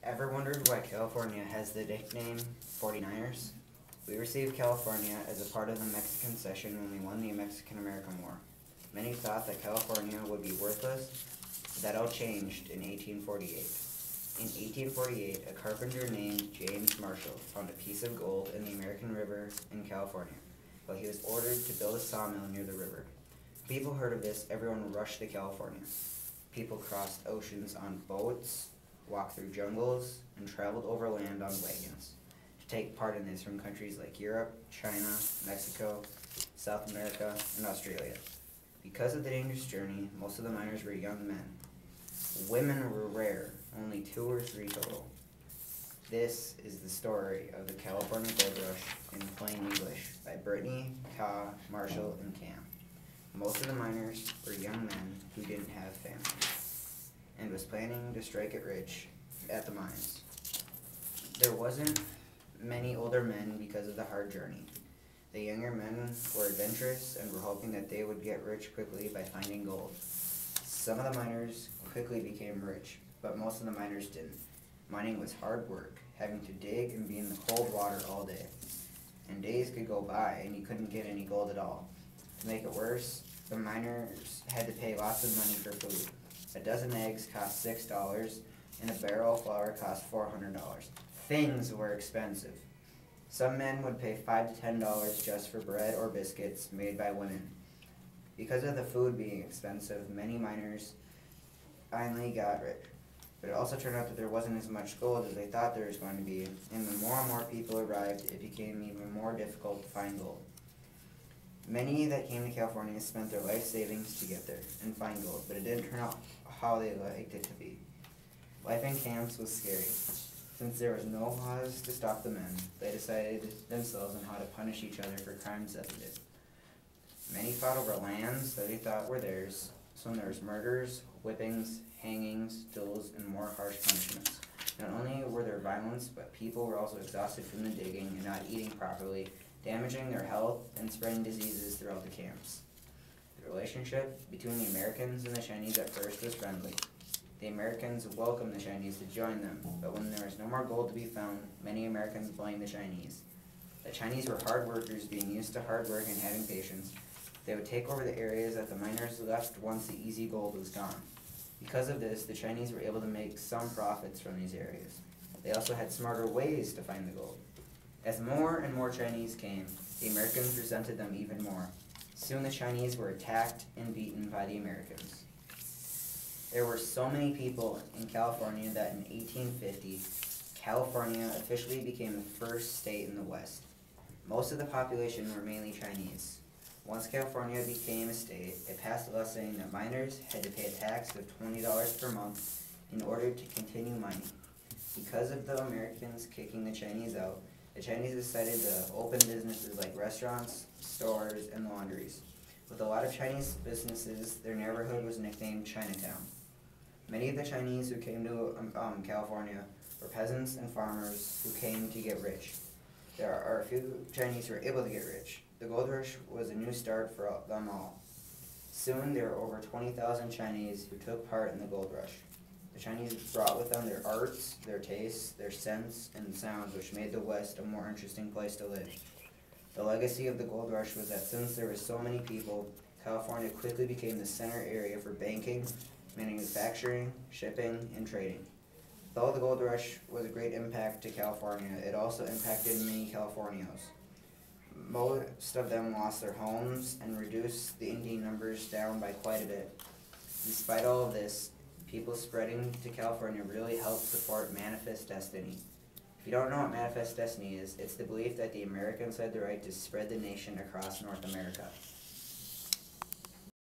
Ever wondered why California has the nickname 49ers? We received California as a part of the Mexican cession when we won the Mexican-American War. Many thought that California would be worthless, but that all changed in 1848. In 1848, a carpenter named James Marshall found a piece of gold in the American River in California, but he was ordered to build a sawmill near the river. When people heard of this, everyone rushed to California. People crossed oceans on boats, walked through jungles, and traveled overland on wagons to take part in this from countries like Europe, China, Mexico, South America, and Australia. Because of the dangerous journey, most of the miners were young men. Women were rare, only 2 or 3 total. This is the story of the California Gold Rush in plain English by Brittainni, Marshall, and Cam. Most of the miners were young men who didn't have families and was planning to strike it rich at the mines. There wasn't many older men because of the hard journey. The younger men were adventurous and were hoping that they would get rich quickly by finding gold. Some of the miners quickly became rich, but most of the miners didn't. Mining was hard work, having to dig and be in the cold water all day. And days could go by and you couldn't get any gold at all. To make it worse, the miners had to pay lots of money for food. A dozen eggs cost $6 and a barrel of flour cost $400. Things were expensive. Some men would pay $5 to $10 just for bread or biscuits made by women. Because of the food being expensive, many miners finally got rich. But it also turned out that there wasn't as much gold as they thought there was going to be, and when more and more people arrived, it became even more difficult to find gold. Many that came to California spent their life savings to get there and find gold, but it didn't turn out how they liked it to be. Life in camps was scary. Since there was no laws to stop the men, they decided themselves on how to punish each other for crimes that they did. Many fought over lands that they thought were theirs, so there was murders, whippings, hangings, duels, and more harsh punishments. Not only were there violence, but people were also exhausted from the digging and not eating properly, damaging their health and spreading diseases throughout the camps. The relationship between the Americans and the Chinese at first was friendly. The Americans welcomed the Chinese to join them, but when there was no more gold to be found, many Americans blamed the Chinese. The Chinese were hard workers, being used to hard work and having patience. They would take over the areas that the miners left once the easy gold was gone. Because of this, the Chinese were able to make some profits from these areas. They also had smarter ways to find the gold. As more and more Chinese came, the Americans resented them even more. Soon the Chinese were attacked and beaten by the Americans. There were so many people in California that in 1850, California officially became the first state in the West. Most of the population were mainly Chinese. Once California became a state, it passed a law saying that miners had to pay a tax of $20 per month in order to continue mining. Because of the Americans kicking the Chinese out, the Chinese decided to open businesses like restaurants, stores, and laundries. With a lot of Chinese businesses, their neighborhood was nicknamed Chinatown. Many of the Chinese who came to California were peasants and farmers who came to get rich. There are a few Chinese who were able to get rich. The gold rush was a new start for them all. Soon there were over 20,000 Chinese who took part in the gold rush. The Chinese brought with them their arts, their tastes, their scents, and sounds, which made the West a more interesting place to live. The legacy of the gold rush was that since there were so many people, California quickly became the center area for banking, manufacturing, shipping, and trading. Though the gold rush was a great impact to California, it also impacted many Californios. Most of them lost their homes and reduced the Indian numbers down by quite a bit. Despite all of this, people spreading to California really helped support Manifest Destiny. If you don't know what Manifest Destiny is, it's the belief that the Americans had the right to spread the nation across North America.